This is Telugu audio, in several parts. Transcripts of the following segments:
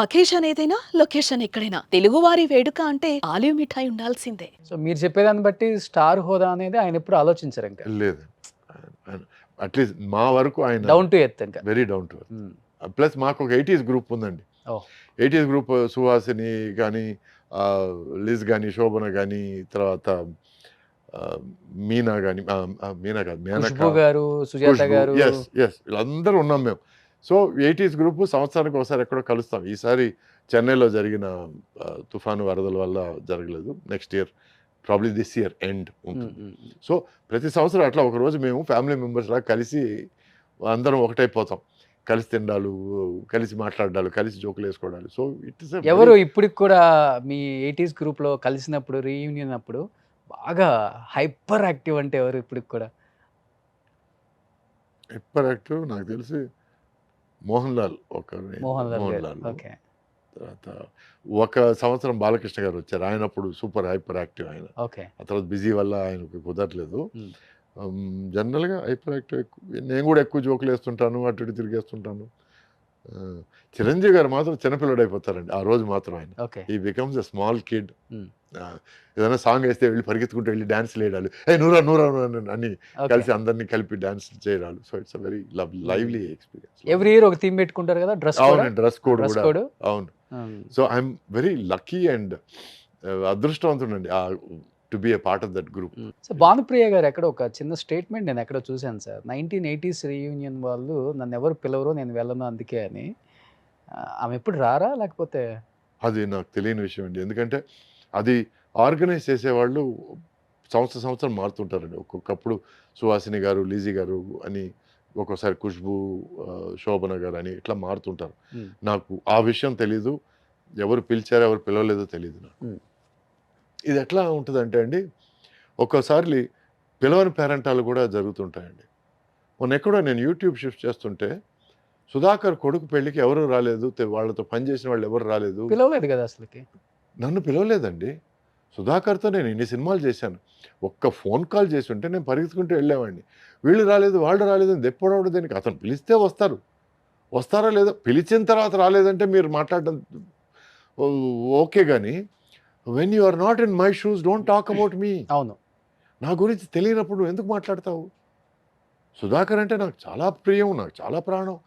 అకేషన్ ఏదైనా లొకేషన్ ఎక్కడైనా తెలుగువారి వేడుక అంటే ఆలివ్ మిఠాయి ఉండాల్సిందే. సో మీరు చెప్పేదాన్ని బట్టి స్టార్ హోదా అనేది ఆయన ఎప్పుడు ఆలోచించరు ఇంకా. లేదు. అట్లీస్ట్ మా వరకు ఆయన డౌన్ టు ఎర్త్ ఇంకా. Very down to earth. Plus మాకు ఒక 80s గ్రూప్ ఉందండి. 80s గ్రూప్ సుహాసిని కానీ, లిజ్ కానీ, శోభన కానీ, తర్వాత మీనా కానీ, మీనా కాదు ఖుష్బూ గారు, సుజాత గారు. ఎస్ వీళ్ళందరూ ఉన్నాం మేము. సో 80s గ్రూప్ సంవత్సరానికి ఒకసారి ఎక్కడో కలుస్తాం. ఈసారి చెన్నైలో జరిగిన తుఫాను వరదల వల్ల జరగలేదు. Next year probably this year end ఉంటుంది. సో ప్రతి సంవత్సరం అట్లా ఒకరోజు మేము ఫ్యామిలీ మెంబర్స్ లాగా కలిసి అందరం ఒకటైపోతాం. కలిసి తినడాలు, కలిసి మాట్లాడాలు, కలిసి జోకులు వేసుకోవడాలు. సో ఇట్ ఇస్ ఎవరు ఇప్పటికి కూడా మీ 80s గ్రూప్లో కలిసినప్పుడు రీయూనియన్ అప్పుడు బాగా హైపర్ యాక్టివ్ అంటే ఎవరు ఇప్పటికి కూడా? హైపర్ యాక్టివ్ నాకు తెలిసి మోహన్ లాల్ ఓకే. తర్వాత ఒక సంవత్సరం బాలకృష్ణ గారు వచ్చారు. ఆయన అప్పుడు సూపర్ హైపర్ యాక్టివ్ ఆయన. ఓకే. ఆ తర్వాత బిజీ వల్ల ఆయనకు కుదరలేదు. జనరల్గా హైపర్ యాక్టివ్ ఎక్కువ. నేను కూడా ఎక్కువ జోకులు వేస్తుంటాను, అటు ఇటు తిరిగేస్తుంటాను. చిరంజీవి గారు మాత్రం చిన్నపిల్లడు అయిపోతారండి ఆ రోజు మాత్రం. ఆయన ఓకే. ఈ బికమ్స్ ఎ స్మాల్ కిడ్. ఏదైనా సాంగ్ వేస్తే వెళ్ళి పరిగెత్తుకుంటూ వెళ్ళి డాన్స్ వేయడాలు, నూరా నూరా అని కలిసి అందరినీ కలిపి డాన్స్ చేయడాలు. So it's very lively experience. Every year ఒక థీమ్ పెట్టుకుంటారు కదా, డ్రెస్ అవునండి, డ్రెస్ కోడ్ కూడా. అవును. So I'm very lucky and అదృష్టవంతుడండి to be a part of that group. So Bhanupriya గారు ఎక్కడ ఒక చిన్న స్టేట్మెంట్ నేను ఎక్కడో చూశాను సార్, 1980s రీయూనియన్ వాళ్ళు నన్ను ఎవరు పిలవరు, నేను వెళ్ళను అందుకే అని. ఆమె ఎప్పుడు రారా లేకపోతే? అది నాకు తెలియని విషయం అండి. ఎందుకంటే అది ఆర్గనైజ్ చేసేవాళ్ళు సంవత్సరం మారుతుంటారండి. ఒక్కొక్కప్పుడు సుహాసిని గారు, లీజీ గారు అని, ఒక్కోసారి ఖుష్బూ, శోభన గారు అని ఇట్లా మారుతుంటారు. నాకు ఆ విషయం తెలీదు. ఎవరు పిలిచారో ఎవరు పిలవలేదో తెలియదు నాకు. ఇది ఎట్లా ఉంటుందంటే అండి, ఒక్కోసారి పిలవని పేరెంటాలు కూడా జరుగుతుంటాయండి. మొన్న ఎక్కడో నేను యూట్యూబ్ షిఫ్ట్ చేస్తుంటే సుధాకర్ కొడుకు పెళ్ళికి ఎవరు రాలేదు, వాళ్ళతో పనిచేసిన వాళ్ళు ఎవరు రాలేదు. పిలవలేదు కదా అసలుకి. నన్ను పిలవలేదండి. సుధాకర్తో నేను ఇన్ని సినిమాలు చేశాను. ఒక్క ఫోన్ కాల్ చేసి ఉంటే నేను పరిగెత్తుకుంటూ వెళ్ళేవాడిని. వీళ్ళు రాలేదు, వాళ్ళు రాలేదు అని దెప్పడవడం దేనికి? అతను పిలిస్తే వస్తారా లేదో, పిలిచిన తర్వాత రాలేదంటే మీరు మాట్లాడడం ఓకే, కానీ when you are not in my shoes don't talk about me. అవును. నా గురించి తెలియనప్పుడు ఎందుకు మాట్లాడతావు? సుధాకర్ అంటే నాకు చాలా ప్రియం, నాకు చాలా ప్రాణం.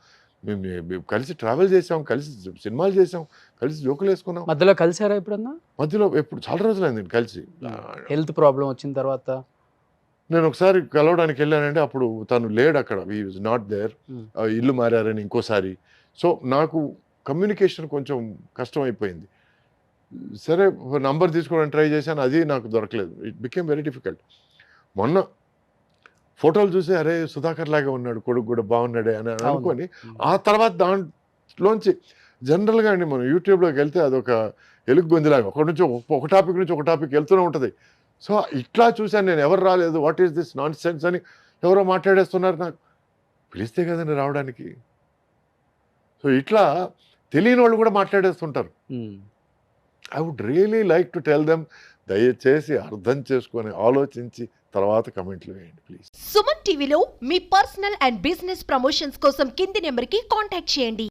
మేము కలిసి ట్రావెల్ చేసాం, కలిసి సినిమాలు చేసాం, కలిసి జోకులు వేసుకున్నాం. మధ్యలో కలిసారా ఎప్పుడన్నా? మధ్యలో ఎప్పుడు చాలా రోజులైంది కలిసి. హెల్త్ ప్రాబ్లం వచ్చిన తర్వాత నేను ఒకసారి కలవడానికి వెళ్ళానంటే అప్పుడు తను లేడు అక్కడ, హి వాజ్ నాట్ దేర్. ఇల్లు మారారని ఇంకోసారి. సో నాకు కమ్యూనికేషన్ కొంచెం కష్టం అయిపోయింది. సరే నంబర్ తీసుకోవడానికి ట్రై చేశాను, అది నాకు దొరకలేదు. It became very difficult. మొన్న ఫోటోలు చూసి అరే సుధాకర్ లాగా ఉన్నాడు, కొడుకు కూడా బాగున్నాడే అని అనుకొని ఆ తర్వాత దాంట్లోంచి జనరల్గా అండి మనం యూట్యూబ్లోకి వెళ్తే అదొక ఎలుగు గొంతులాగా ఒక టాపిక్ నుంచి ఒక టాపిక్ వెళ్తూనే ఉంటుంది. సో ఇట్లా చూశాను నేను, ఎవరు రాలేదు, what is this non sense అని ఎవరో మాట్లాడేస్తున్నారు. నాకు పిలిస్తే కదండి రావడానికి. సో ఇట్లా తెలియని వాళ్ళు కూడా మాట్లాడేస్తుంటారు. I would really like to tell them, దయచేసి అర్థం చేసుకొని ఆలోచించి తర్వాత కమెంట్లు వేయండి ప్లీజ్. సుమన్ టీవీలో మీ పర్సనల్ అండ్ బిజినెస్ ప్రమోషన్స్ కోసం కింది నెంబర్కి కాంటాక్ట్ చేయండి.